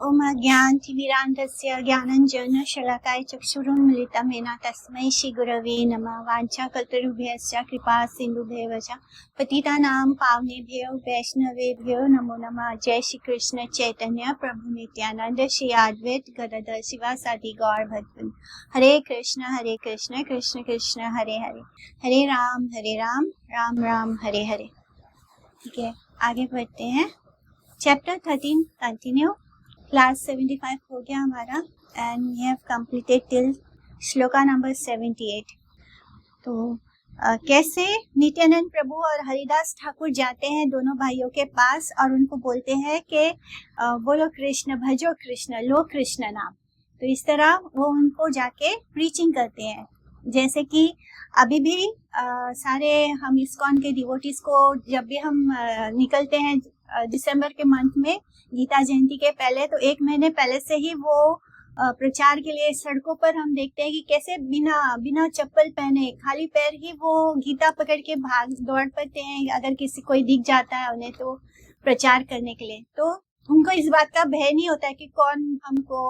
ओम ज्ञानतिमिरान्धस्य ज्ञानञ्जनशलाकाय चक्षुरुन्मिलितं येन तस्मै श्रीगुरवे नमः। वाञ्छाकल्पतरुभ्यश्च कृपा सिन्धुभ्येव च पतितानां पावनेभ्यो वैष्णवेभ्यो नमो नमः। जय श्री कृष्ण चैतन्य प्रभु नित्यानंद श्री अद्वैत गदाधर शिवासादि गौर भक्तवृंद। हरे कृष्ण कृष्ण कृष्ण हरे हरे, हरे राम राम राम हरे हरे। ठीक है, आगे बढ़ते हैं। Chapter 13 continue. क्लास 75 हो गया हमारा and we have completed till shloka number 78। तो कैसे नित्यानंद प्रभु और हरिदास ठाकुर जाते हैं दोनों भाइयों के पास और उनको बोलते हैं कि बोलो कृष्ण, भजो कृष्ण, लो कृष्ण नाम। तो इस तरह वो उनको जाके प्रीचिंग करते हैं। जैसे कि अभी भी सारे हम इस्कॉन के डिवोटीज को जब भी हम निकलते हैं दिसंबर के मंथ में गीता जयंती के पहले, तो एक महीने पहले से ही वो प्रचार के लिए सड़कों पर हम देखते हैं कि कैसे बिना चप्पल पहने खाली पैर ही वो गीता पकड़ के भाग दौड़ पड़ते हैं। अगर किसी कोई दिख जाता है उन्हें तो प्रचार करने के लिए, तो उनको इस बात का भय नहीं होता है कि कौन हमको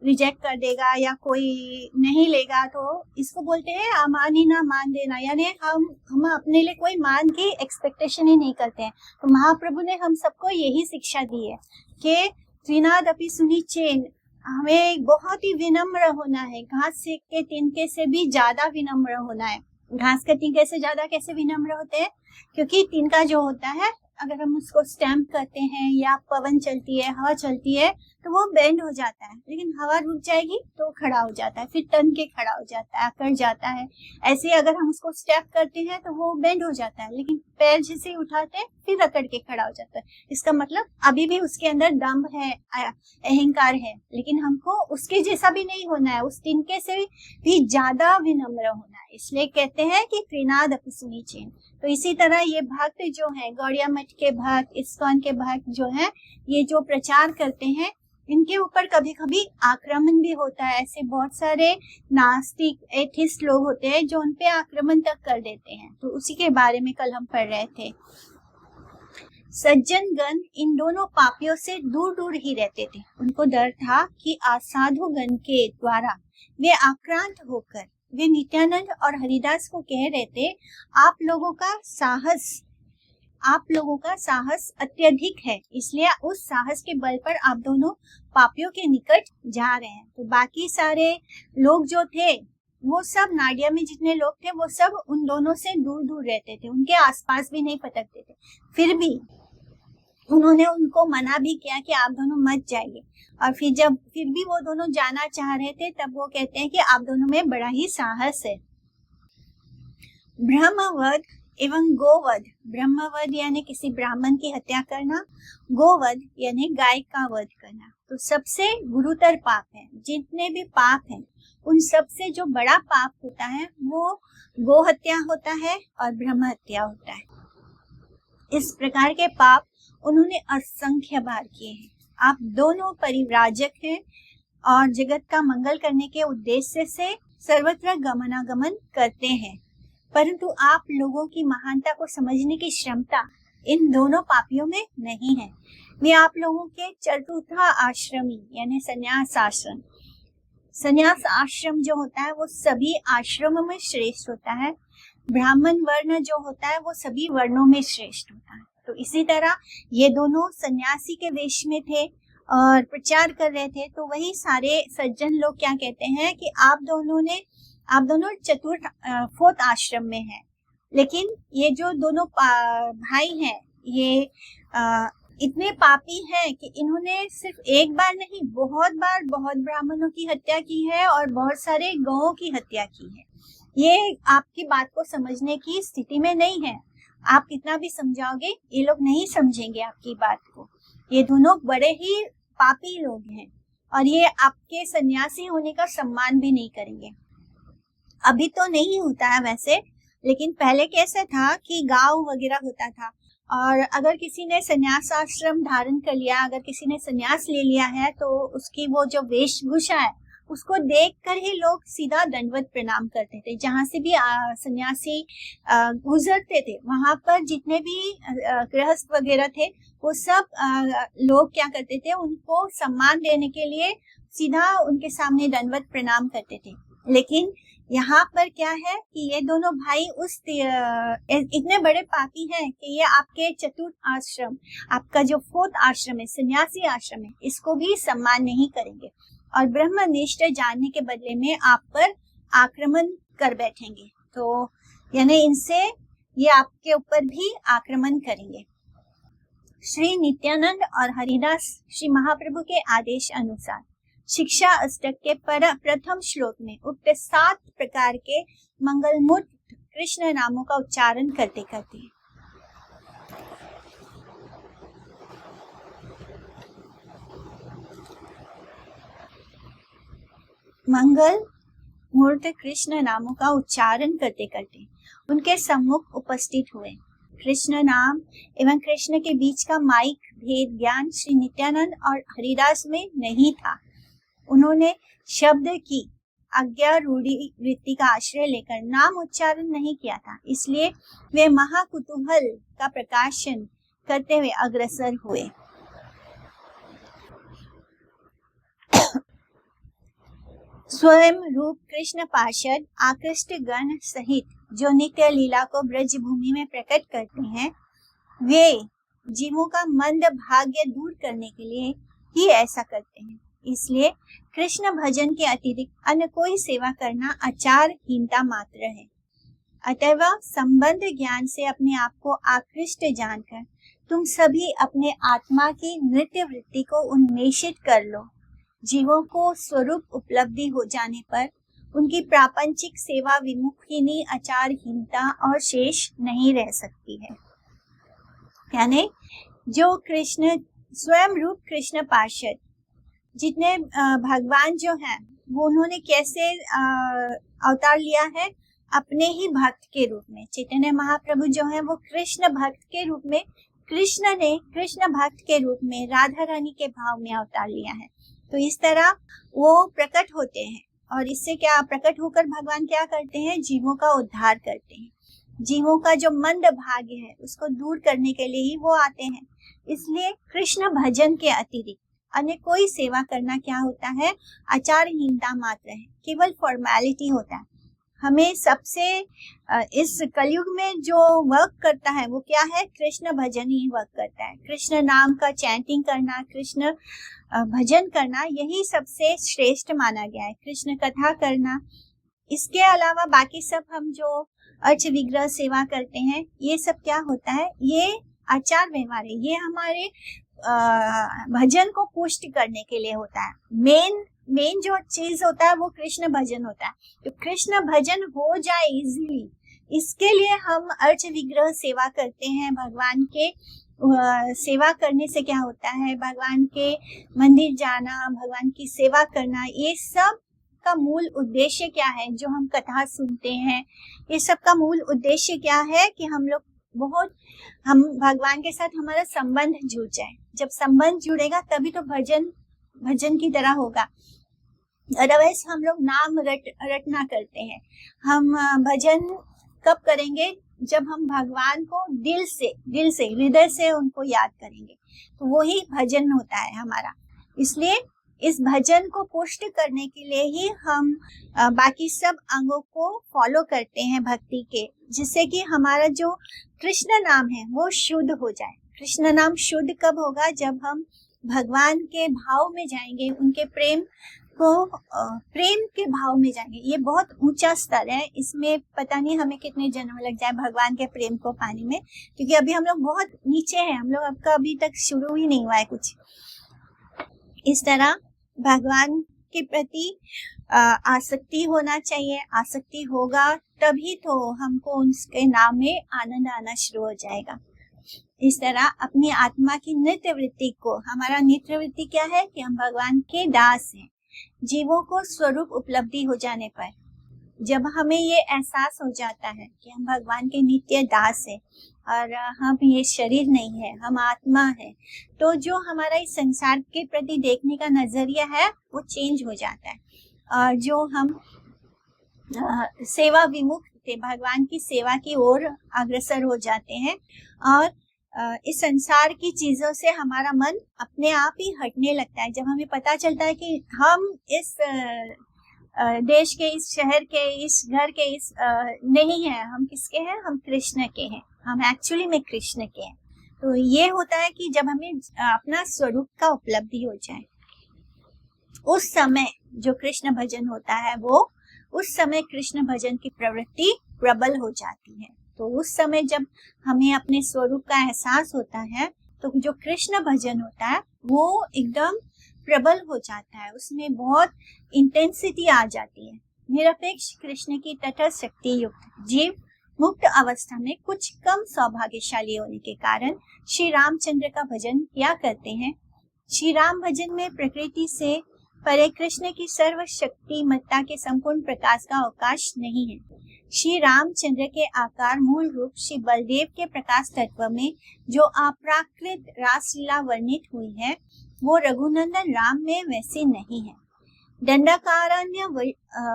रिजेक्ट कर देगा या कोई नहीं लेगा। तो इसको बोलते हैं अमानी ना मान देना, यानी हम अपने लिए कोई मान की एक्सपेक्टेशन ही नहीं करते हैं। तो महाप्रभु ने हम सबको यही शिक्षा दी है कि त्रिनाद अपि सुनिचेन, हमें बहुत ही विनम्र होना है। घास के तिनके से भी ज्यादा विनम्र होना है। घास के तिनके से ज्यादा कैसे विनम्र होते हैं? क्योंकि तिनका जो होता है, अगर हम उसको स्टैम्प करते हैं या पवन चलती है, हवा चलती है, तो वो बेंड हो जाता है। लेकिन हवा रुक जाएगी तो खड़ा हो जाता है, फिर तन के खड़ा हो जाता है, अकड़ जाता है। ऐसे अगर हम उसको स्टेप करते हैं तो वो बेंड हो जाता है, लेकिन पैर जैसे उठाते हैं फिर अकड़ के खड़ा हो जाता है। इसका मतलब अभी भी उसके अंदर दम्भ है, अहंकार है, लेकिन हमको उसके जैसा भी नहीं होना है, उस तिनके से भी ज्यादा विनम्र होना है। इसलिए कहते हैं कि त्रिनाद अपि सुनिचेन। तो इसी तरह ये भक्त जो है, गौड़िया मठ के भक्त, इस्कॉन के भक्त जो है, ये जो प्रचार करते हैं, इनके ऊपर कभी कभी आक्रमण भी होता है। ऐसे बहुत सारे नास्तिक एथिस्ट लोग होते हैं जो उनपे आक्रमण तक कर देते हैं। तो उसी के बारे में कल हम पढ़ रहे थे। सज्जन गण इन दोनों पापियों से दूर दूर ही रहते थे। उनको डर था कि असाधु गण के द्वारा वे आक्रांत होकर वे नित्यानंद और हरिदास को कह रहे थे, आप लोगों का साहस अत्यधिक है, इसलिए उस साहस के बल पर आप दोनों पापियों के निकट जा रहे हैं। तो बाकी सारे लोग जो थे, वो सब नाडिया में जितने लोग थे, वो सब उन दोनों से दूर दूर रहते थे, उनके आसपास भी नहीं पटकते थे। फिर भी उन्होंने उनको मना भी किया कि आप दोनों मत जाइए। और फिर भी वो दोनों जाना चाह रहे थे, तब वो कहते हैं कि आप दोनों में बड़ा ही साहस है। ब्रह्मवध एवं गोवध, ब्रह्मवध यानी किसी ब्राह्मण की हत्या करना, गोवध यानी गाय का वध करना, तो सबसे गुरुतर पाप है। जितने भी पाप हैं उन सबसे जो बड़ा पाप होता है वो गो हत्या होता है और ब्रह्म हत्या होता है। इस प्रकार के पाप उन्होंने असंख्य बार किए हैं। आप दोनों परिव्राजक हैं और जगत का मंगल करने के उद्देश्य से सर्वत्र गमनागमन करते हैं, परंतु आप लोगों की महानता को समझने की क्षमता इन दोनों पापियों में नहीं है। वे आप लोगों के चतुर्था आश्रमी यानी संन्यास आश्रम, संन्यास आश्रम जो होता है वो सभी आश्रमों में श्रेष्ठ होता है। ब्राह्मण वर्ण जो होता है वो सभी वर्णों में श्रेष्ठ होता है। तो इसी तरह ये दोनों सन्यासी के वेश में थे और प्रचार कर रहे थे। तो वही सारे सज्जन लोग क्या कहते हैं कि आप दोनों चतुर्थ फोर्थ आश्रम में हैं, लेकिन ये जो दोनों भाई हैं ये इतने पापी हैं कि इन्होंने सिर्फ एक बार नहीं, बहुत बार बहुत ब्राह्मणों की हत्या की है और बहुत सारे गौओं की हत्या की है। ये आपकी बात को समझने की स्थिति में नहीं है। आप कितना भी समझाओगे ये लोग नहीं समझेंगे आपकी बात को। ये दोनों बड़े ही पापी लोग हैं और ये आपके सन्यासी होने का सम्मान भी नहीं करेंगे। अभी तो नहीं होता है वैसे, लेकिन पहले कैसे था कि गांव वगैरह होता था और अगर किसी ने सन्यास आश्रम धारण कर लिया, अगर किसी ने सन्यास ले लिया है, तो उसकी वो जो वेशभूषा है उसको देखकर ही लोग सीधा दंडवत प्रणाम करते थे। जहाँ से भी सन्यासी गुजरते थे, वहां पर जितने भी गृहस्थ वगैरह थे, वो सब लोग क्या करते थे, उनको सम्मान देने के लिए सीधा उनके सामने दंडवत प्रणाम करते थे। लेकिन यहाँ पर क्या है कि ये दोनों भाई इतने बड़े पापी हैं कि ये आपके चतुर्थ आश्रम, आपका जो 4th आश्रम है, सन्यासी आश्रम है, इसको भी सम्मान नहीं करेंगे और ब्रह्मनिष्ठ जानने के बदले में आप पर आक्रमण कर बैठेंगे। तो यानी इनसे ये आपके ऊपर भी आक्रमण करेंगे। श्री नित्यानंद और हरिदास श्री महाप्रभु के आदेश अनुसार शिक्षा अष्टक के प्रथम श्लोक में उक्त 7 प्रकार के मंगलमूर्त कृष्ण नामों का उच्चारण करते करते मंगल मूर्त कृष्ण नामों का उच्चारण करते करते उनके सम्मुख उपस्थित हुए। कृष्ण नाम एवं कृष्ण के बीच का माइक भेद ज्ञान श्री नित्यानंद और हरिदास में नहीं था। उन्होंने शब्द की आज्ञा रूढ़ी वृत्ति का आश्रय लेकर नाम उच्चारण नहीं किया था, इसलिए वे महाकुतूहल का प्रकाशन करते हुए अग्रसर हुए। स्वयं रूप कृष्ण पार्षद आकृष्ट गण सहित जो नित्य लीला को ब्रज भूमि में प्रकट करते हैं, वे जीवों का मंद भाग्य दूर करने के लिए ही ऐसा करते हैं। इसलिए कृष्ण भजन के अतिरिक्त अन्य कोई सेवा करना आचारहीनता मात्र है। अतएव संबंध ज्ञान से अपने आप को आकृष्ट जानकर तुम सभी अपने आत्मा की नृत्य वृत्ति को उन्मेषित कर लो। जीवों को स्वरूप उपलब्धि हो जाने पर उनकी प्रापंचिक सेवा विमुखिनी आचारहीनता और शेष नहीं रह सकती है। यानी जो कृष्ण स्वयं रूप कृष्ण पार्षद जितने भगवान जो हैं, वो उन्होंने कैसे अवतार लिया है, अपने ही भक्त के रूप में। चैतन्य महाप्रभु जो है वो कृष्ण भक्त के रूप में, कृष्ण ने कृष्ण भक्त के रूप में राधा रानी के भाव में अवतार लिया है। तो इस तरह वो प्रकट होते हैं और इससे क्या प्रकट होकर भगवान क्या करते हैं, जीवों का उद्धार करते हैं। जीवों का जो मंद भाग्य है उसको दूर करने के लिए ही वो आते हैं। इसलिए कृष्ण भजन के अतिरिक्त अन्य कोई सेवा करना क्या होता है, आचारहीनता मात्र है, केवल फॉर्मेलिटी होता है। हमें सबसे इस कलयुग में जो वर्क करता है वो क्या है, कृष्ण भजन ही वर्क करता है। कृष्ण नाम का चैंटिंग करना, कृष्ण भजन करना, यही सबसे श्रेष्ठ माना गया है। कृष्ण कथा करना, इसके अलावा बाकी सब हम जो अर्च विग्रह सेवा करते हैं, ये सब क्या होता है, ये आचार व्यवहार है। ये हमारे भजन को पुष्ट करने के लिए होता है। मेन जो चीज होता है वो कृष्ण भजन होता है। तो कृष्ण भजन हो जाए इजीली, इसके लिए हम अर्च विग्रह सेवा करते हैं। भगवान के सेवा करने से क्या होता है, भगवान के मंदिर जाना, भगवान की सेवा करना, ये सब का मूल उद्देश्य क्या है। जो हम कथा सुनते हैं, ये सब का मूल उद्देश्य क्या है कि हम भगवान के साथ हमारा संबंध जुड़ जाए। जब संबंध जुड़ेगा तभी तो भजन की तरह होगा। अदरवाइज हम लोग नाम रटना करते हैं। हम भजन कब करेंगे, जब हम भगवान को दिल से हृदय से उनको याद करेंगे, तो वही भजन होता है हमारा। इसलिए इस भजन को पुष्ट करने के लिए ही हम बाकी सब अंगों को फॉलो करते हैं भक्ति के, जिससे कि हमारा जो कृष्ण नाम है वो शुद्ध हो जाए। कृष्ण नाम शुद्ध कब होगा, जब हम भगवान के भाव में जाएंगे, उनके प्रेम के भाव में जाएंगे। ये बहुत ऊंचा स्तर है, इसमें पता नहीं हमें कितने जन्म लग जाए भगवान के प्रेम को पाने में, क्योंकि अभी हम लोग बहुत नीचे हैं। हम लोग आपका अभी तक शुरू ही नहीं हुआ है कुछ। इस तरह भगवान के प्रति आसक्ति होना चाहिए। आसक्ति होगा तभी तो हमको उसके नाम में आनंद आना शुरू हो जाएगा। इस तरह अपनी आत्मा की नित्य वृत्ति को, हमारा नित्य वृत्ति क्या है कि हम भगवान के दास हैं। जीवों को स्वरूप उपलब्धि हो जाने पर जब हमें ये एहसास हो जाता है कि हम भगवान के नित्य दास हैं और हम ये शरीर नहीं है, हम आत्मा है, तो जो हमारा इस संसार के प्रति देखने का नजरिया है वो चेंज हो जाता है जो हम सेवा विमुख थे, भगवान की सेवा की ओर अग्रसर हो जाते हैं और इस संसार की चीजों से हमारा मन अपने आप ही हटने लगता है। जब हमें पता चलता है कि हम इस देश के, इस शहर के, इस घर के, इस नहीं है, हम किसके हैं, हम कृष्ण के हैं, हम एक्चुअली में कृष्ण के हैं। तो ये होता है कि जब हमें अपना स्वरूप का उपलब्धि हो जाए, उस समय जो कृष्ण भजन होता है, वो उस समय कृष्ण भजन की प्रवृत्ति प्रबल हो जाती है। तो उस समय जब हमें अपने स्वरूप का एहसास होता है, तो जो कृष्ण भजन होता है वो एकदम प्रबल हो जाता है, उसमें बहुत इंटेंसिटी आ जाती है। निरपेक्ष कृष्ण की तटस्थ शक्ति युक्त जीव मुक्त अवस्था में कुछ कम सौभाग्यशाली होने के कारण श्री रामचंद्र का भजन किया करते हैं। श्री राम भजन में प्रकृति से परे कृष्ण की सर्वशक्तिमत्ता के संपूर्ण प्रकाश का अवकाश नहीं है। श्री रामचंद्र के आकार मूल रूप श्री बलदेव के प्रकाश तत्व में जो अप्राकृत रासलीला वर्णित हुई है, वो रघुनंदन राम में वैसी नहीं है। दंडकारण्य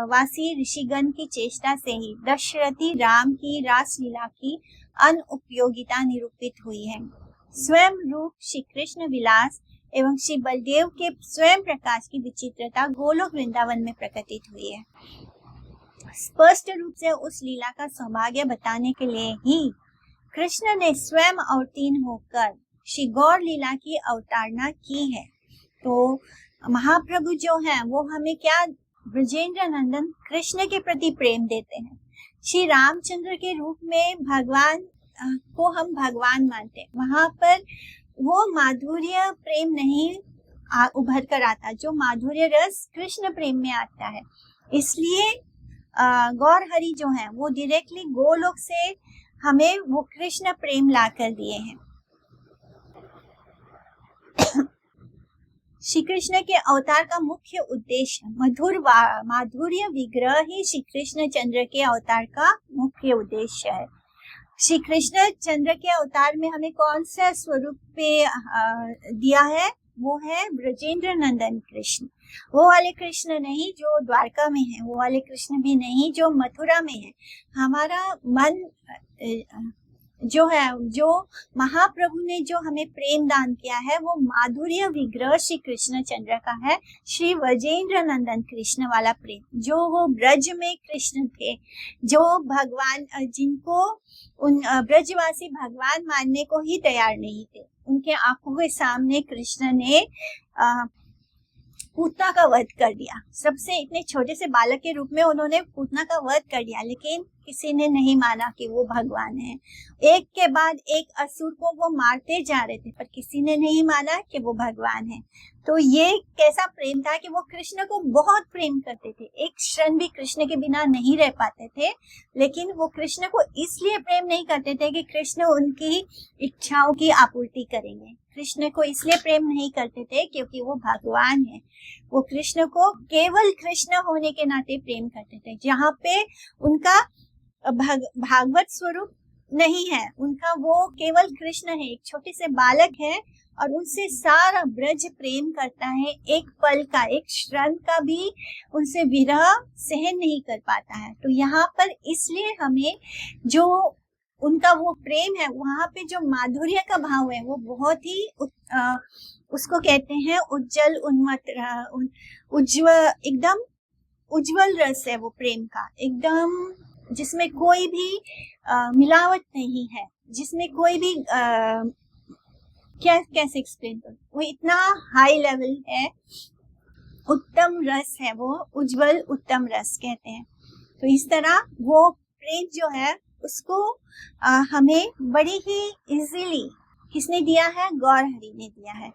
वासी ऋषिगण की चेष्टा से ही दशरथी राम की रासलीला की अनुपयोगिता निरूपित हुई है। स्वयं रूप श्री कृष्ण विलास एवं श्री बलदेव के स्वयं प्रकाश की विचित्रता गोलोक वृंदावन में प्रकटित हुई है। स्पष्ट रूप से उस लीला का सौभाग्य बताने के लिए ही कृष्ण ने स्वयं अवतीर्ण होकर श्री गौर लीला की अवतारणा की है। तो महाप्रभु जो हैं वो हमें क्या, ब्रजेंद्र नंदन कृष्ण के प्रति प्रेम देते हैं। श्री रामचंद्र के रूप में भगवान को हम भगवान मानते हैं, वहां पर वो माधुर्य प्रेम नहीं उभर कर आता, जो माधुर्य रस कृष्ण प्रेम में आता है। इसलिए गौर हरि जो है वो डायरेक्टली गोलोक से हमें वो कृष्ण प्रेम ला कर दिए हैं। श्री कृष्ण के अवतार का मुख्य उद्देश्य माधुर्य विग्रह ही श्री कृष्ण चंद्र के अवतार का मुख्य उद्देश्य है। श्री कृष्ण चंद्र के अवतार में हमें कौन सा स्वरूप पे दिया है, वो है ब्रजेंद्र नंदन कृष्ण। वो वाले कृष्ण नहीं जो द्वारका में है, वो वाले कृष्ण भी नहीं जो मथुरा में है। हमारा मन जो है, जो महाप्रभु ने जो हमें प्रेम दान किया है, वो माधुर्य विग्रह श्री कृष्ण चंद्र का है। श्री ब्रजेंद्र नंदन कृष्ण वाला प्रेम, जो वो ब्रज में कृष्ण थे, जो भगवान, जिनको उन ब्रजवासी भगवान मानने को ही तैयार नहीं थे, उनके आंखों के सामने कृष्ण ने पूतना का वध कर दिया। सबसे इतने छोटे से बालक के रूप में उन्होंने पूतना का वध कर दिया, लेकिन किसी ने नहीं माना कि वो भगवान है। एक के बाद एक असुर को वो मारते जा रहे थे, पर किसी ने नहीं माना कि वो भगवान है। तो ये कैसा प्रेम था कि वो कृष्ण को बहुत प्रेम करते थे, एक क्षण भी कृष्ण के बिना नहीं रह पाते थे। लेकिन वो कृष्ण को इसलिए प्रेम नहीं करते थे कि कृष्ण उनकी इच्छाओं की आपूर्ति करेंगे। कृष्ण को इसलिए प्रेम नहीं करते थे क्योंकि वो भगवान है। वो कृष्ण को केवल कृष्ण होने के नाते प्रेम करते थे। जहाँ पे उनका भागवत स्वरूप नहीं है, उनका वो केवल कृष्ण है, एक छोटे से बालक है और उनसे सारा ब्रज प्रेम करता है। एक पल का, एक क्षण का भी उनसे विरह सहन नहीं कर पाता है। तो यहाँ पर इसलिए हमें जो उनका वो प्रेम है, वहां पे जो माधुर्य का भाव है, वो बहुत ही उसको कहते हैं उज्जवल, उन्मत्त, उज्जवल, एकदम उज्जवल रस है वो प्रेम का, एकदम जिसमें कोई भी मिलावट नहीं है, जिसमें कोई भी कैसे एक्सप्लेन करूं, वो इतना हाई लेवल है, उत्तम रस है, वो उज्जवल उत्तम रस कहते हैं। तो इस तरह वो प्रेम जो है उसको हमें बड़ी ही इजीली किसने दिया है, गौर हरि ने दिया है।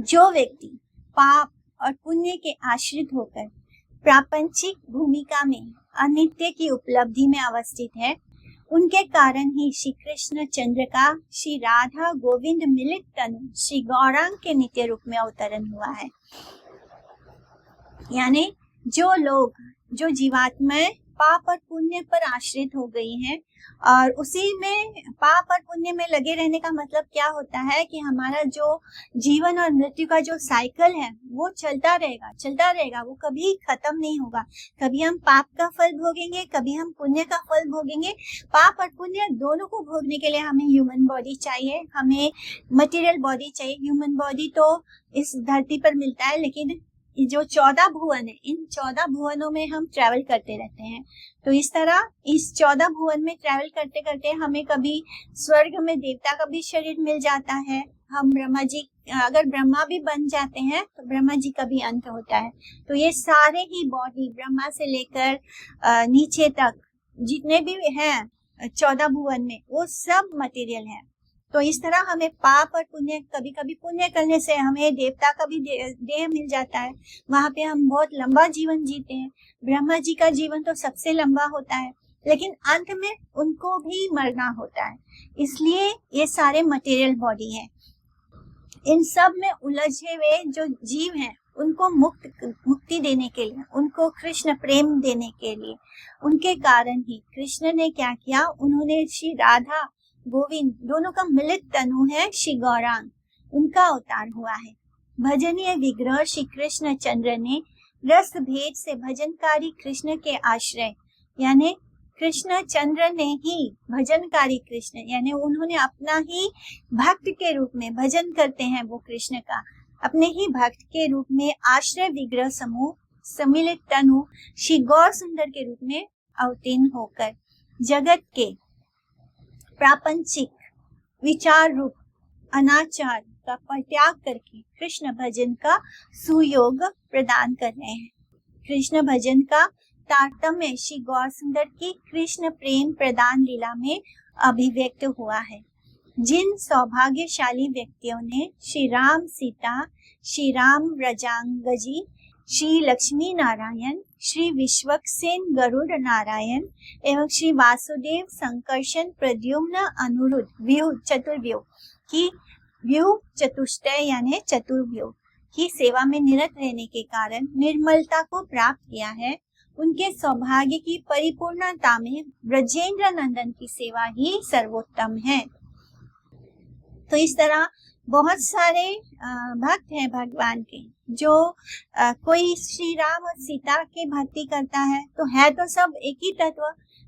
जो व्यक्ति पाप और पुण्य के आश्रित होकर प्रापंचिक भूमिका में अनित्य की उपलब्धि में अवस्थित है, उनके कारण ही श्री कृष्ण चंद्र का श्री राधा गोविंद मिलित तनु श्री गौरांग के नित्य रूप में अवतरण हुआ है। यानी जो लोग, जो जीवात्माएं पाप और पुण्य पर आश्रित हो गई हैं, और उसी में पाप और पुण्य में लगे रहने का मतलब क्या होता है कि हमारा जो जीवन और मृत्यु का जो साइकिल है वो चलता रहेगा, वो कभी खत्म नहीं होगा। कभी हम पाप का फल भोगेंगे, कभी हम पुण्य का फल भोगेंगे। पाप और पुण्य दोनों को भोगने के लिए हमें ह्यूमन बॉडी चाहिए, हमें मटेरियल बॉडी चाहिए। ह्यूमन बॉडी तो इस धरती पर मिलता है, लेकिन जो 14 भुवन है, इन 14 भुवनों में हम ट्रैवल करते रहते हैं। तो इस तरह इस 14 भुवन में ट्रैवल करते करते हमें कभी स्वर्ग में देवता का भी शरीर मिल जाता है। हम ब्रह्मा जी, अगर ब्रह्मा भी बन जाते हैं तो ब्रह्मा जी का भी अंत होता है। तो ये सारे ही बॉडी, ब्रह्मा से लेकर नीचे तक जितने भी हैं 14 भुवन में, वो सब मटेरियल है। तो इस तरह हमें पाप और पुण्य, कभी कभी पुण्य करने से हमें देवता का भी देह मिल जाता है, वहां पे हम बहुत लंबा जीवन जीते हैं। ब्रह्मा जी का जीवन तो सबसे लंबा होता है, लेकिन अंत में उनको भी मरना होता है। इसलिए ये सारे मटेरियल बॉडी है। इन सब में उलझे हुए जो जीव हैं उनको मुक्ति देने के लिए, उनको कृष्ण प्रेम देने के लिए, उनके कारण ही कृष्ण ने क्या किया, उन्होंने श्री राधा गोविंद दोनों का मिलित तनु है श्री गौरांग, उनका अवतार हुआ है। भजनीय विग्रह श्री कृष्ण चंद्र ने रस भेद से भजनकारी कृष्ण के आश्रय, यानी कृष्ण चंद्र ने ही भजनकारी कृष्ण, यानी उन्होंने अपना ही भक्त के रूप में, भजन करते हैं वो कृष्ण का, अपने ही भक्त के रूप में आश्रय विग्रह समूह सम्मिलित तनु श्री गौर सुंदर के रूप में अवतीर्ण होकर जगत के प्रापंचिक विचार रूप अनाचार का परित्याग करके कृष्ण भजन का सुयोग प्रदान कर रहे हैं। कृष्ण भजन का तारतम्य श्री गौर सुंदर की कृष्ण प्रेम प्रदान लीला में अभिव्यक्त हुआ है। जिन सौभाग्यशाली व्यक्तियों ने श्री राम सीता, श्री राम व्रजांगजी, श्री लक्ष्मी नारायण, श्री विश्वक्सेन गरुड़ नारायण एवं श्री वासुदेव संकर्षण प्रद्युम्न अनुरुद्ध व्यूह चतुर्व्यूह की व्यूह चतुष्टय यानी चतुर्व्यूह की सेवा में निरत रहने के कारण निर्मलता को प्राप्त किया है। उनके सौभाग्य की परिपूर्णता में ब्रजेंद्र नंदन की सेवा ही सर्वोत्तम है। तो इस तरह बहुत सारे भक्त हैं भगवान के, जो कोई श्री राम और सीता की भक्ति करता है तो है तो सब एक ही तत्व,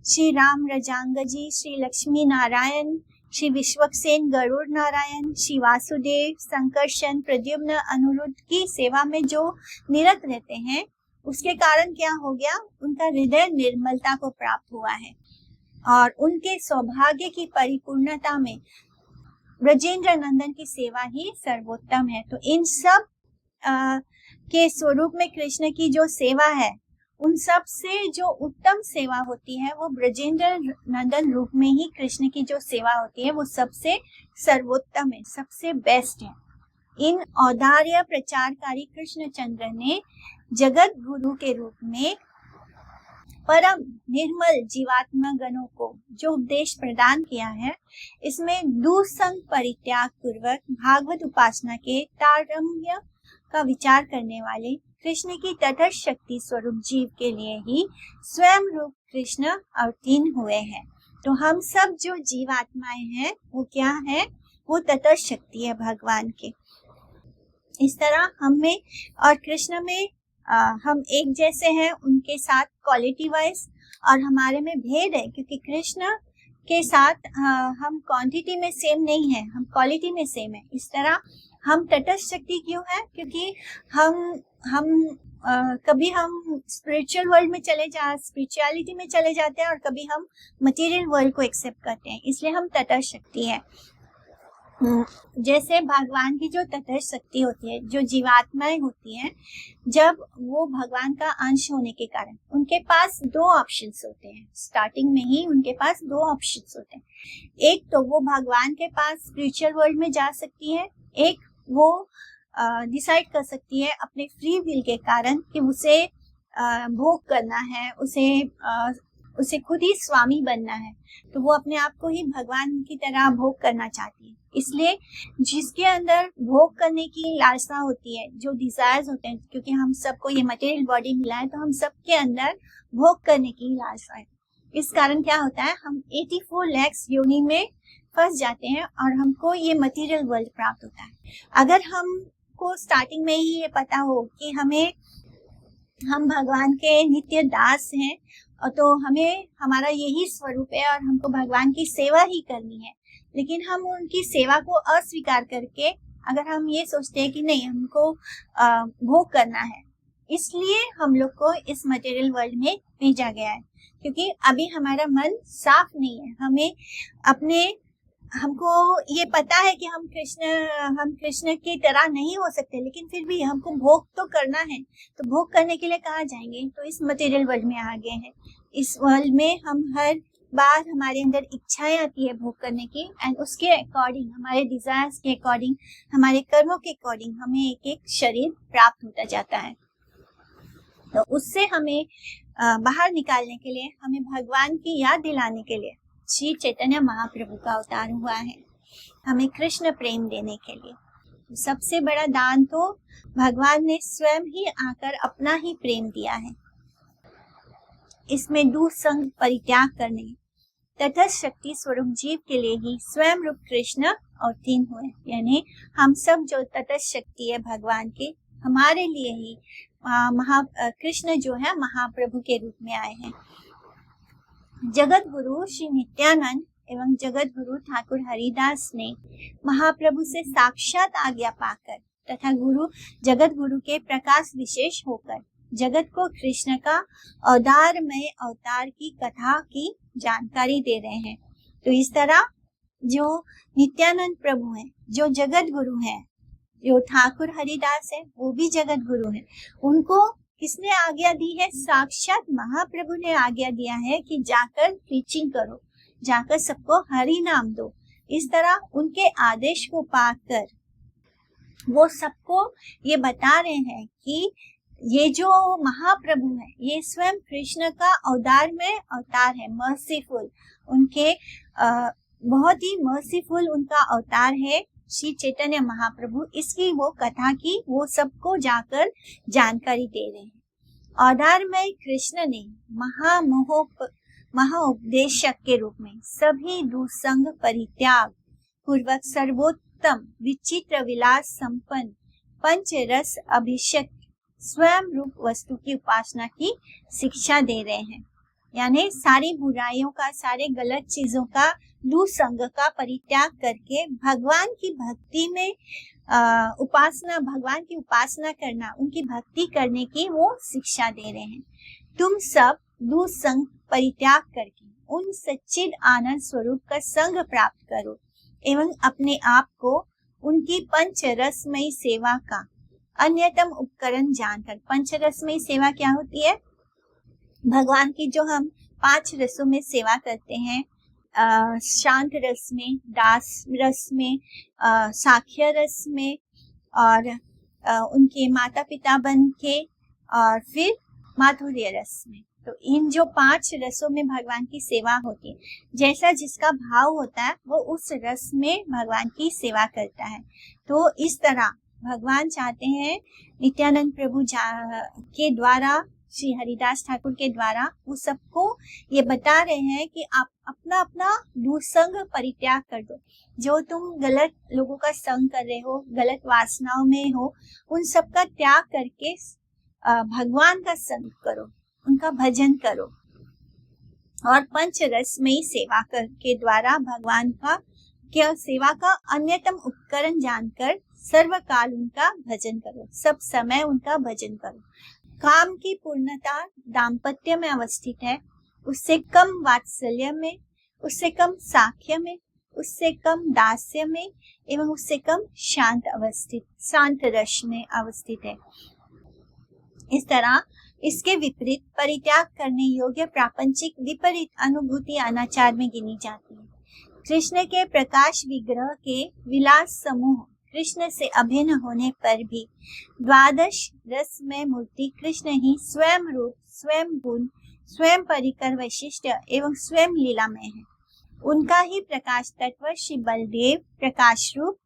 श्री राम रजांगजी, श्री लक्ष्मी नारायण, श्री विश्वक्सेन गरुड़ नारायण, श्री वासुदेव संकर्षण प्रद्युम्न अनुरुद्ध की सेवा में जो निरत रहते हैं, उसके कारण क्या हो गया, उनका हृदय निर्मलता को प्राप्त हुआ है और उनके सौभाग्य की परिपूर्णता में ब्रजेंद्र नंदन की सेवा ही सर्वोत्तम है। तो इन सब के स्वरूप में कृष्ण की जो सेवा है, उन सब से जो उत्तम सेवा होती है वो ब्रजेंद्र नंदन रूप में ही कृष्ण की जो सेवा होती है वो सबसे सर्वोत्तम है, सबसे बेस्ट है। इन औदार्य प्रचारकारी कृष्ण चंद्र ने जगत गुरु के रूप में परम निर्मल जीवात्मा गणों को जो उपदेश प्रदान किया है, इसमें दुसंग परित्याग पूर्वक भागवत उपासना के तारतम्य का विचार करने वाले कृष्ण की तटस्थ शक्ति स्वरूप जीव के लिए ही स्वयं रूप कृष्ण अवतीर्ण हुए हैं। तो हम सब जो जीवात्माएं हैं वो क्या है, वो तटस्थ शक्ति है भगवान के। इस तरह हम में और कृष्ण में हम एक जैसे हैं, उनके साथ क्वालिटी वाइज, और हमारे में भेद है क्योंकि कृष्ण के साथ हम क्वांटिटी में सेम नहीं है, हम क्वालिटी में सेम है। इस तरह हम तटस्थ शक्ति क्यों है, क्योंकि हम कभी हम स्पिरिचुअल वर्ल्ड में स्पिरिचुअलिटी में चले जाते हैं और कभी हम मटेरियल वर्ल्ड को एक्सेप्ट करते हैं, इसलिए हम तटस्थ शक्ति है। जैसे भगवान की जो तटस्थ शक्ति होती है, जो जीवात्माएं होती हैं, जब वो भगवान का अंश होने के कारण उनके पास दो ऑप्शंस होते हैं। स्टार्टिंग में ही उनके पास दो ऑप्शंस होते हैं। एक तो वो भगवान के पास स्पिरिचुअल वर्ल्ड में जा सकती है, एक वो डिसाइड कर सकती है अपने फ्री विल के कारण कि उसे भोग करना है, उसे उसे खुद ही स्वामी बनना है, तो वो अपने आप को ही भगवान की तरह भोग करना चाहती है। इसलिए जिसके अंदर भोग करने की लालसा होती है, जो डिजायर्स होते हैं, क्योंकि हम सबको ये मटेरियल बॉडी मिला है, तो हम सबके अंदर भोग करने की लालसा है। इस कारण क्या होता है, हम 84 लाख योनि में फंस जाते हैं और हमको ये मटेरियल वर्ल्ड प्राप्त होता है। अगर हमको स्टार्टिंग में ही ये पता हो कि हम भगवान के नित्य दास हैं, और तो हमें हमारा यही स्वरूप है और हमको भगवान की सेवा ही करनी है, लेकिन हम उनकी सेवा को अस्वीकार करके अगर हम ये सोचते हैं कि नहीं, हमको भोग करना है, इसलिए हम लोग को इस मटेरियल वर्ल्ड में भेजा गया है, क्योंकि अभी हमारा मन साफ नहीं है। हमको ये पता है कि हम कृष्ण की तरह नहीं हो सकते, लेकिन फिर भी हमको भोग तो करना है। तो भोग करने के लिए कहाँ जाएंगे, तो इस मटेरियल वर्ल्ड में आ गए हैं। इस वर्ल्ड में हम हर बार हमारे अंदर इच्छाएं आती है भोग करने की, एंड उसके अकॉर्डिंग, हमारे डिजायर्स के अकॉर्डिंग, हमारे कर्मों के अकॉर्डिंग हमें एक एक शरीर प्राप्त होता जाता है। तो उससे हमें बाहर निकालने के लिए, हमें भगवान की याद दिलाने के लिए श्री चैतन्य महाप्रभु का अवतार हुआ है, हमें कृष्ण प्रेम देने के लिए। सबसे बड़ा दान तो भगवान ने स्वयं ही आकर अपना ही प्रेम दिया है। इसमें दुसंग परित्याग करने तथा शक्ति स्वरूप जीव के लिए ही स्वयं रूप कृष्ण अवतीर्ण हुए, यानी हम सब जो तटस्थ शक्ति है भगवान के, हमारे लिए ही कृष्ण जो है महाप्रभु के रूप में आए हैं। जगत गुरु श्री नित्यानंद एवं जगत गुरु ठाकुर हरिदास ने महाप्रभु से साक्षात आज्ञा पाकर तथा जगत गुरु के प्रकाश विशेष होकर जगत को कृष्ण का अवतारमय अवतार की कथा की जानकारी दे रहे हैं। तो इस तरह जो नित्यानंद प्रभु हैं, जो जगत गुरु हैं, जो ठाकुर हरिदास है, वो भी जगत गुरु हैं। उनको किसने आज्ञा दी है? साक्षात महाप्रभु ने आज्ञा दिया है कि जाकर प्रीचिंग करो, जाकर सबको हरि नाम दो। इस तरह उनके आदेश को पाकर वो सबको ये बता रहे हैं कि ये जो महाप्रभु है, ये स्वयं कृष्ण का अवतार में अवतार है, मर्सीफुल, उनके बहुत ही मर्सीफुल उनका अवतार है श्री चैतन्य महाप्रभु। इसकी वो कथा की वो सबको जाकर जानकारी दे रहे हैं। अवतार में कृष्ण ने महाउपदेशक के रूप में सभी दुसंग परित्याग पूर्वक सर्वोत्तम विचित्र विलास संपन्न पंच रस अभिषेक स्वयं रूप वस्तु की उपासना की शिक्षा दे रहे हैं। यानी सारी बुराइयों का, सारे गलत चीजों का, दुसंग का परित्याग करके भगवान की भक्ति में भगवान की उपासना करना, उनकी भक्ति करने की वो शिक्षा दे रहे हैं। तुम सब दुसंग परित्याग करके उन सच्चिद आनंद स्वरूप का संग प्राप्त करो एवं अपने आप को उनकी पंच रसमयी सेवा का अन्यतम उपकरण जानकर। पंच रसमयी सेवा क्या होती है? भगवान की जो हम 5 रसों में सेवा करते हैं, शांत रस में, दास रस में, साख्य रस में, और उनके माता पिता बन के, और फिर माधुर्य रस में। तो इन जो 5 रसों में भगवान की सेवा होती है, जैसा जिसका भाव होता है वो उस रस में भगवान की सेवा करता है। तो इस तरह भगवान चाहते हैं नित्यानंद प्रभु के द्वारा, श्री हरिदास ठाकुर के द्वारा वो सबको ये बता रहे हैं कि आप अपना अपना दुसंग परित्याग कर दो। जो तुम गलत लोगों का संग कर रहे हो, गलत वासनाओं में हो, उन सब का त्याग करके भगवान का संग करो, उनका भजन करो, और पंच रस में सेवा के द्वारा भगवान का सेवा का अन्यतम उपकरण जानकर सर्वकाल उनका भजन करो, सब समय उनका भजन करो। काम की पूर्णता दाम्पत्य में अवस्थित है, उससे कम वात्सल्य में, उससे कम साख्य में, उससे कम दास्य में एवं उससे कम शांत रस में अवस्थित है। इस तरह इसके विपरीत परित्याग करने योग्य प्रापंचिक विपरीत अनुभूति अनाचार में गिनी जाती है। कृष्ण के प्रकाश विग्रह के विलास समूह कृष्ण से अभिन्न होने पर भी 12 रस में मूर्ति कृष्ण ही स्वयं रूप, स्वयं गुण, स्वयं परिकर वैशिष्ट एवं स्वयं लीलामय है। उनका ही प्रकाश तत्व श्री बलदेव प्रकाश रूप,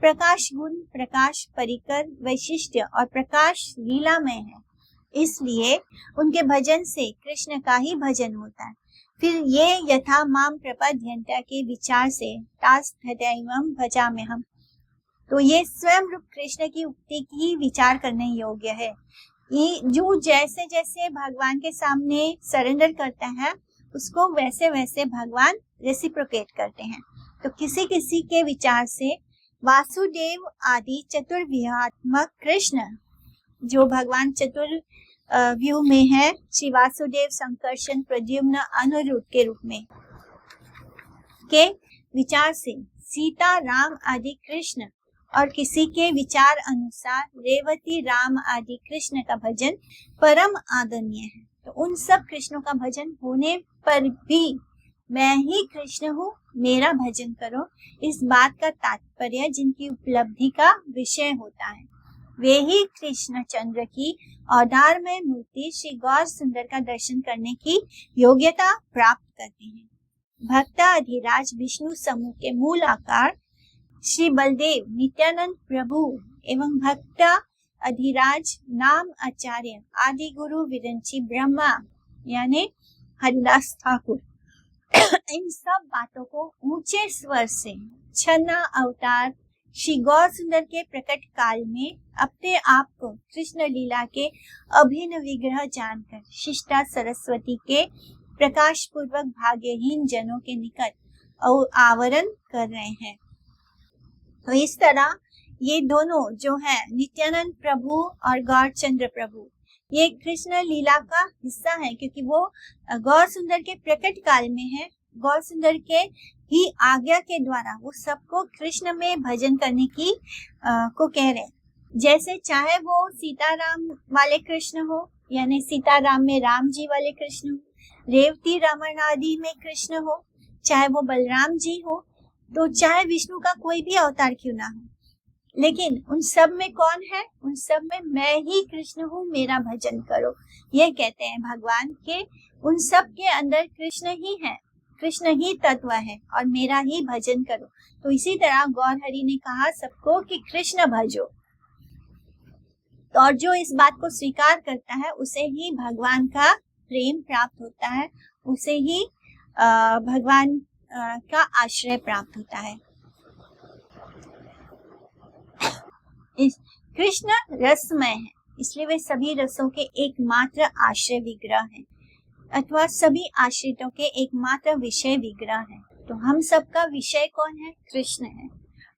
प्रकाश गुण, प्रकाश परिकर वैशिष्ट और प्रकाश लीलामय है। इसलिए उनके भजन से कृष्ण का ही भजन होता है। फिर ये यथा माम प्रपद्यन्ते के विचार से तास तथैवं भजाम्यहम्, तो ये स्वयं रूप कृष्ण की उक्ति की विचार करने योग्य है। ये जो जैसे जैसे भगवान के सामने सरेंडर करता है उसको वैसे वैसे भगवान रेसिप्रोकेट करते हैं। तो किसी किसी के विचार से वासुदेव आदि चतुर्व्यूहात्मक कृष्ण, जो भगवान चतुर्व्यूह में है, श्री वासुदेव, संकर्षण, प्रद्युम्न, अनिरुद्ध के रूप में के विचार से सीता, राम आदि कृष्ण, और किसी के विचार अनुसार रेवती, राम आदि कृष्ण का भजन परम आदरणीय है। तो उन सब कृष्णों का भजन होने पर भी मैं ही कृष्ण हूँ, मेरा भजन करो, इस बात का तात्पर्य जिनकी उपलब्धि का विषय होता है, वे ही कृष्ण चंद्र की अवतार में मूर्ति श्री गौर सुंदर का दर्शन करने की योग्यता प्राप्त करते हैं। भक्त अधिराज विष्णु समूह के मूल आकार श्री बलदेव, नित्यानंद प्रभु एवं भक्त अधिराज नाम आचार्य आदि गुरु विरंची ब्रह्मा यानी हरिदास ठाकुर, इन सब बातों को ऊंचे स्वर से छन्ना अवतार श्री गौर सुंदर के प्रकट काल में अपने आप को कृष्ण लीला के अभिन्न विग्रह जानकर शिष्टा सरस्वती के प्रकाश पूर्वक भाग्यहीन जनों के निकट आवरण कर रहे हैं। तो इस तरह ये दोनों जो है नित्यानंद प्रभु और गौरचंद्र प्रभु, ये कृष्ण लीला का हिस्सा है, क्योंकि वो गौर सुंदर के प्रकट काल में है। गौर सुंदर के ही आज्ञा के द्वारा वो सबको कृष्ण में भजन करने की को कह रहे हैं। जैसे चाहे वो सीताराम वाले कृष्ण हो, यानी सीताराम में राम जी वाले कृष्ण हो, रेवती रमन आदि में कृष्ण हो, चाहे वो बलराम जी हो, तो चाहे विष्णु का कोई भी अवतार क्यों ना हो, लेकिन उन सब में कौन है? उन सब में मैं ही कृष्ण हूँ, मेरा भजन करो। ये कहते हैं भगवान के उन सब के अंदर कृष्ण ही है, कृष्ण ही तत्व है और मेरा ही भजन करो। तो इसी तरह गौर हरि ने कहा सबको कि कृष्ण भजो, और जो इस बात को स्वीकार करता है उसे ही भगवान का प्रेम प्राप्त होता है, उसे ही भगवान का आश्रय प्राप्त होता है। कृष्ण रसमय है, इसलिए वे सभी रसों के एकमात्र आश्रय विग्रह हैं, अथवा सभी आश्रितों के एकमात्र विषय विग्रह है। तो हम सबका विषय कौन है? कृष्ण है।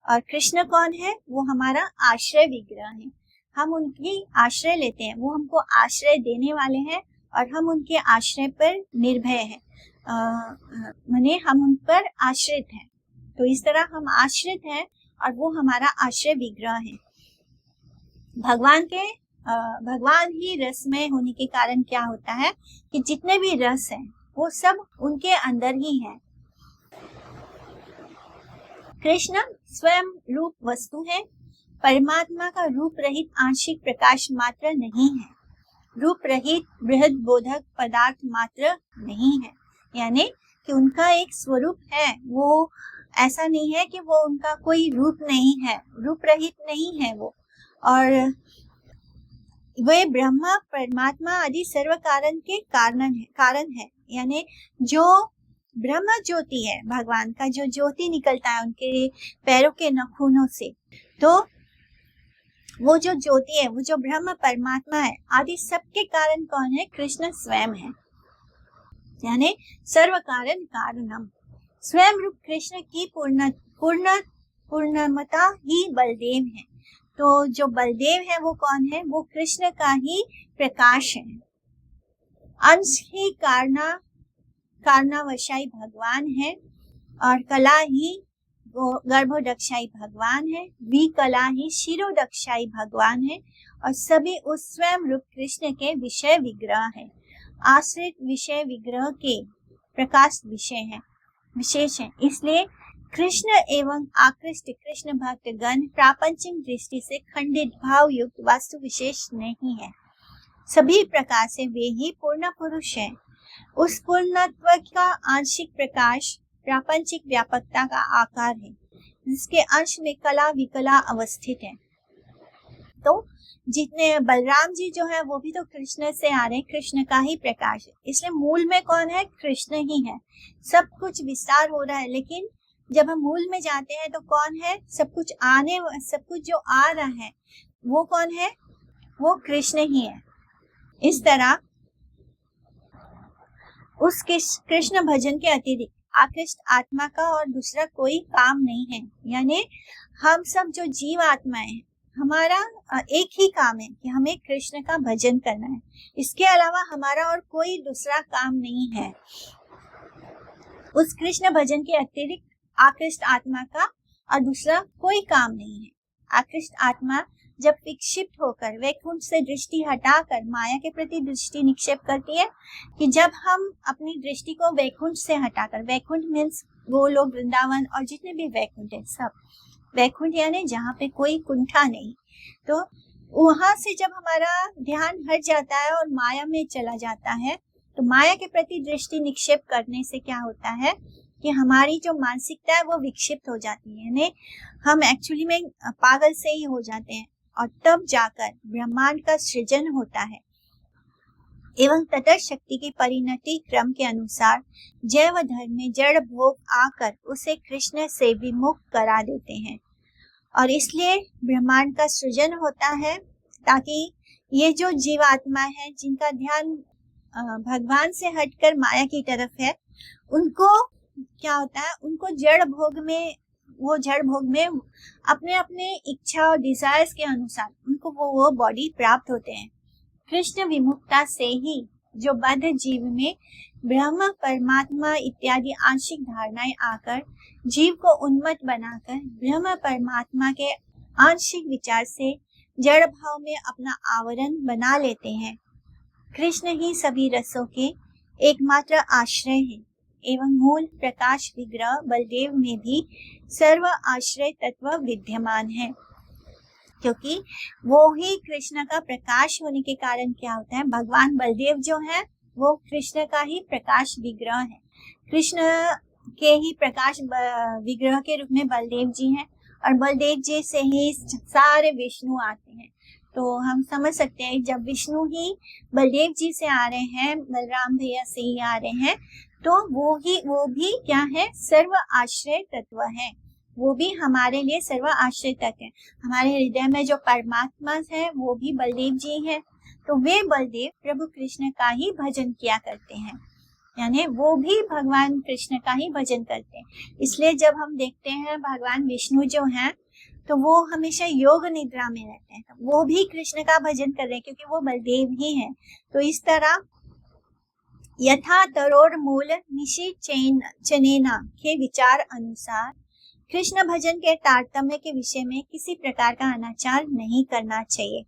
और कृष्ण कौन है? वो हमारा आश्रय विग्रह है। हम उनकी आश्रय लेते हैं, वो हमको आश्रय देने वाले हैं और हम उनके आश्रय पर निर्भय हैं, माने हम उन पर आश्रित हैं। तो इस तरह हम आश्रित हैं और वो हमारा आश्रय विग्रह है। भगवान ही रसमय होने के कारण क्या होता है कि जितने भी रस हैं वो सब उनके अंदर ही है। कृष्ण स्वयं रूप वस्तु है, परमात्मा का रूप रहित आंशिक प्रकाश मात्र नहीं है, रूप रहित बृहद बोधक पदार्थ मात्र नहीं है, यानी कि उनका एक स्वरूप है। वो ऐसा नहीं है कि वो उनका कोई रूप नहीं है, रूप रहित नहीं है वो, और वे ब्रह्मा परमात्मा आदि सर्व कारण के कारण है। यानी जो ब्रह्म ज्योति है, भगवान का जो ज्योति निकलता है उनके पैरों के नखूनों से, तो वो जो ज्योति है, वो जो ब्रह्म परमात्मा है आदि सबके कारण कौन है? कृष्ण स्वयं है, यानी सर्व कारण कारणम। स्वयं रूप कृष्ण की पूर्णमता ही बलदेव है। तो जो बलदेव है वो कौन है? वो कृष्ण का ही प्रकाश है। अंश ही कारणावशाई भगवान है और कला ही गर्भोदक्षाई भगवान है, विकला ही शिरोदक्षाई भगवान है, और सभी उस स्वयं रूप कृष्ण के विषय विग्रह है। आश्रित विषय विग्रह के प्रकाश विशेष है। इसलिए कृष्ण एवं आकृष्ट कृष्ण भक्त गण प्रापंचिक दृष्टि से खंडित भाव युक्त वास्तु विशेष नहीं है। सभी प्रकार से वे ही पूर्ण पुरुष है। उस पूर्णत्व का आंशिक प्रकाश प्रापंचिक व्यापकता का आकार है, जिसके अंश में कला विकला अवस्थित है। तो जितने बलराम जी जो है वो भी तो कृष्ण से आ रहे हैं, कृष्ण का ही प्रकाश है, इसलिए मूल में कौन है? कृष्ण ही है। सब कुछ विस्तार हो रहा है, लेकिन जब हम मूल में जाते हैं तो कौन है? सब कुछ जो आ रहा है वो कौन है? वो कृष्ण ही है। इस तरह उस कृष्ण भजन के अतिरिक्त आकृष्ट आत्मा का और दूसरा कोई काम नहीं है। यानी हम सब जो जीव आत्माएं हैं, हमारा एक ही काम है कि हमें कृष्ण का भजन करना है। इसके अलावा हमारा और कोई दूसरा काम नहीं है। उस कृष्ण भजन के अतिरिक्त आकृष्ट आत्मा का और दूसरा कोई काम नहीं है। आकृष्ट आत्मा जब विक्षिप्त होकर वैकुंठ से दृष्टि हटाकर माया के प्रति दृष्टि निक्षेप करती है, कि जब हम अपनी दृष्टि को वैकुंठ से हटाकर, वैकुंठ मीन्स वो लोग वृंदावन और जितने भी वैकुंठ है सब, वैकुंठ यानी जहाँ पे कोई कुंठा नहीं, तो वहां से जब हमारा ध्यान हट जाता है और माया में चला जाता है, तो माया के प्रति दृष्टि निक्षेप करने से क्या होता है कि हमारी जो मानसिकता है वो विक्षिप्त हो जाती है, यानी हम एक्चुअली में पागल से ही हो जाते हैं, और तब जाकर ब्रह्मांड का सृजन होता है एवं तटस्थ शक्ति की परिणति क्रम के अनुसार जैव धर्म में जड़ भोग आकर उसे कृष्ण से विमुख करा देते हैं। और इसलिए ब्रह्मांड का सृजन होता है, ताकि ये जो जीवात्मा है जिनका ध्यान भगवान से हटकर माया की तरफ है, उनको क्या होता है? उनको जड़ भोग में अपने अपने इच्छा और डिजायर्स के अनुसार उनको वो बॉडी प्राप्त होते हैं। कृष्ण विमुक्ता से ही जो बद्ध जीव में ब्रह्म परमात्मा इत्यादि आंशिक धारणाएं आकर जीव को उन्मत्त बनाकर ब्रह्म परमात्मा के आंशिक विचार से जड़ भाव में अपना आवरण बना लेते हैं। कृष्ण ही सभी रसों के एकमात्र आश्रय है एवं मूल प्रकाश विग्रह बलदेव में भी सर्व आश्रय तत्व विद्यमान है, क्योंकि वो ही कृष्ण का प्रकाश होने के कारण क्या होता है? भगवान बलदेव जो है वो कृष्ण का ही प्रकाश विग्रह है। कृष्ण के ही प्रकाश विग्रह के रूप में बलदेव जी हैं, और बलदेव जी से ही सारे विष्णु आते हैं। तो हम समझ सकते हैं जब विष्णु ही बलदेव जी से आ रहे हैं, बलराम भैया से ही आ रहे हैं, तो वो भी क्या है? सर्व आश्रय तत्व है। वो भी हमारे लिए सर्व आश्रय तत्व है। हमारे हृदय में जो परमात्मा है वो भी बलदेव जी है, तो वे बलदेव प्रभु कृष्ण का ही भजन किया करते हैं, यानी वो भी भगवान कृष्ण का ही भजन करते हैं। इसलिए जब हम देखते हैं भगवान विष्णु जो हैं, तो वो हमेशा योग निद्रा में रहते हैं, तो वो भी कृष्ण का भजन कर रहे हैं, क्योंकि वो बलदेव ही है। तो इस तरह यथा तरोड़ मूल निशि चनेना के विचार अनुसार कृष्ण भजन के तारतम्य के विषय में किसी प्रकार का अनाचार नहीं करना चाहिए।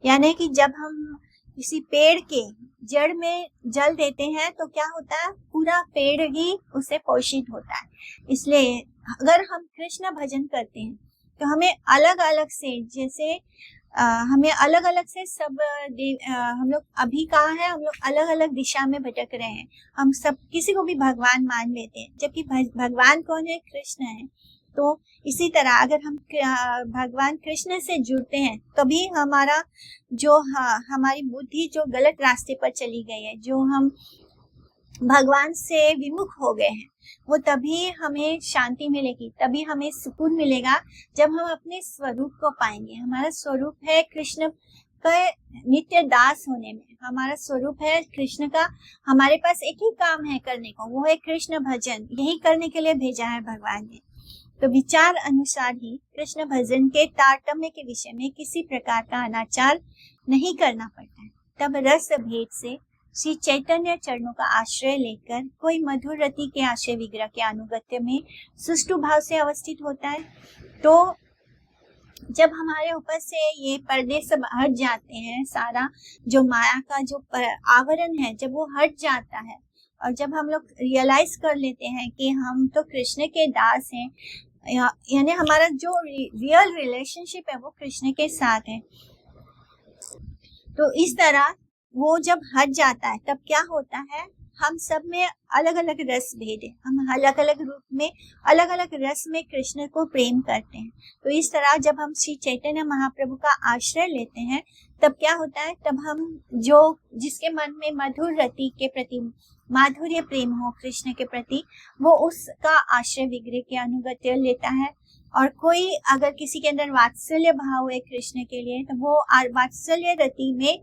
यानी कि जब हम किसी पेड़ के जड़ में जल देते हैं तो क्या होता है? पूरा पेड़ ही उससे पोषित होता है। इसलिए अगर हम कृष्ण भजन करते हैं तो हमें अलग अलग से, जैसे हमें अलग अलग से सब हम लोग अभी कहाँ है? हम लोग अलग अलग दिशा में भटक रहे हैं। हम सब किसी को भी भगवान मान लेते हैं, जबकि भगवान कौन है? कृष्ण है। तो इसी तरह अगर हम भगवान कृष्ण से जुड़ते हैं, तभी हमारा जो हमारी बुद्धि जो गलत रास्ते पर चली गई है, जो हम भगवान से विमुख हो गए हैं, वो तभी हमें शांति मिलेगी, तभी हमें सुकून मिलेगा जब हम अपने स्वरूप को पाएंगे। हमारा स्वरूप है कृष्ण का नित्य दास होने में, हमारा स्वरूप है कृष्ण का। हमारे पास एक ही काम है करने को, वो है कृष्ण भजन। यही करने के लिए भेजा है भगवान ने। तो विचार अनुसार ही कृष्ण भजन के तारतम्य के विषय में किसी प्रकार का अनाचार नहीं करना पड़ता है। तब रस भेद से श्री चैतन्य चरणों का आश्रय लेकर कोई मधुर रति के आश्रय विग्रह के अनुगत्य में सुष्टु भाव से अवस्थित होता है। तो जब हमारे ऊपर से ये पर्दे सब हट जाते हैं, सारा जो माया का जो आवरण है जब वो हट जाता है, और जब हम लोग रियलाइज कर लेते हैं कि हम तो कृष्ण के दास हैं, यानी हमारा जो रियल रिलेशनशिप है वो कृष्ण के साथ है, तो इस तरह वो जब हट जाता है तब क्या होता है? हम सब में अलग अलग रस भेद है, हम अलग अलग रूप में अलग अलग रस में कृष्ण को प्रेम करते हैं। तो इस तरह जब हम श्री चैतन्य महाप्रभु का आश्रय लेते हैं तब क्या होता है, तब हम जो जिसके मन में मधुर रति के प्रति माधुर्य प्रेम हो कृष्ण के प्रति, वो उसका आश्रय विग्रह के अनुगत्य लेता है। और कोई अगर किसी के अंदर वात्सल्य भाव है कृष्ण के लिए, तो वो वात्सल्य रति में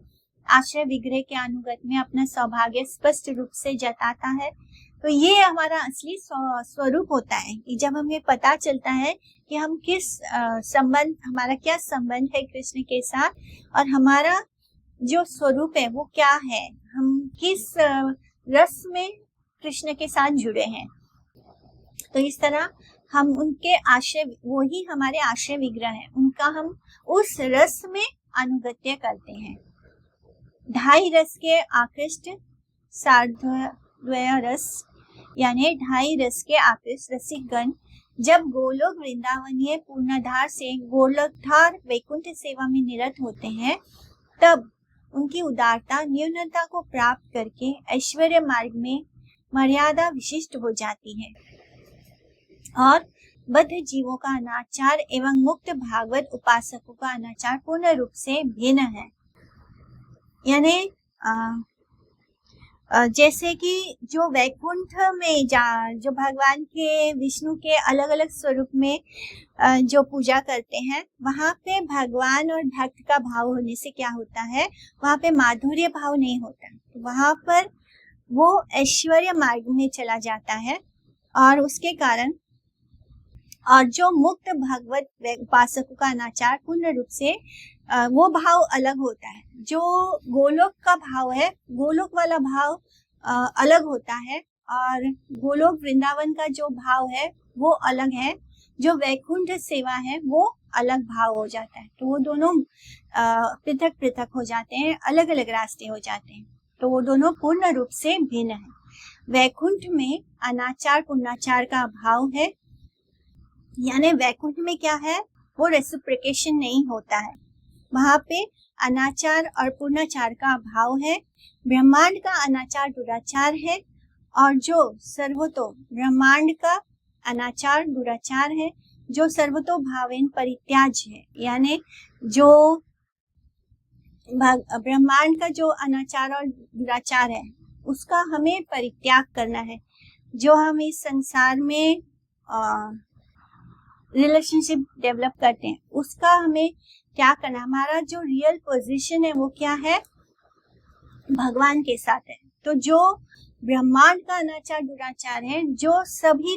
आश्रय विग्रह के अनुगत में अपना सौभाग्य स्पष्ट रूप से जताता है। तो ये हमारा असली स्वरूप होता है कि जब हमें पता चलता है कि हम किस संबंध, हमारा क्या संबंध है कृष्ण के साथ और हमारा जो स्वरूप है वो क्या है, हम किस रस में कृष्ण के साथ जुड़े हैं। तो इस तरह हम उनके आश्रय, वो ही हमारे आश्रय विग्रह है, उनका हम उस रस में अनुगत्य करते हैं। ढाई रस के आकृष्ट सार्धद्वय रस, यानी ढाई रस के आकृष्ट रसिक गण जब गोलोक वृंदावनीय पूर्णाधार से गोलोकधार वैकुंठ सेवा में निरत होते हैं, तब उनकी उदारता न्यूनता को प्राप्त करके ऐश्वर्य मार्ग में मर्यादा विशिष्ट हो जाती है और बद्ध जीवों का अनाचार एवं मुक्त भागवत उपासकों का अनाचार पूर्ण रूप से भिन्न है। यानी जैसे कि जो वैकुंठ में जो भगवान के विष्णु के अलग अलग स्वरूप में जो पूजा करते हैं, वहां पे भगवान और भक्त का भाव होने से क्या होता है, वहां पे माधुर्य भाव नहीं होता, वहां पर वो ऐश्वर्य मार्ग में चला जाता है और उसके कारण, और जो मुक्त भगवत उपासकों का अनाचार पूर्ण रूप से वो भाव अलग होता है। जो गोलोक का भाव है, गोलोक वाला भाव अलग होता है और गोलोक वृंदावन का जो भाव है वो अलग है। जो वैकुंठ सेवा है वो अलग भाव हो जाता है। तो वो दोनों पृथक पृथक हो जाते हैं, अलग अलग रास्ते हो जाते हैं। तो वो दोनों पूर्ण रूप से भिन्न है। वैकुंठ में अनाचार पुण्याचार का भाव है, यानी वैकुंठ में क्या है, वो रेसिप्रोकेशन नहीं होता है, वहां पे अनाचार और पूर्णाचार का भाव है। ब्रह्मांड का अनाचार दुराचार है और जो सर्वतो ब्रह्मांड का अनाचार दुराचार है, जो सर्वतो भावेन परित्याज है, यानी जो ब्रह्मांड का जो अनाचार और दुराचार है उसका हमें परित्याग करना है। जो हम इस संसार में रिलेशनशिप डेवलप करते हैं उसका हमें क्या करना, हमारा जो रियल पोजीशन है वो क्या है, भगवान के साथ है। तो जो ब्रह्मांड का अनाचार दुराचार है, जो सभी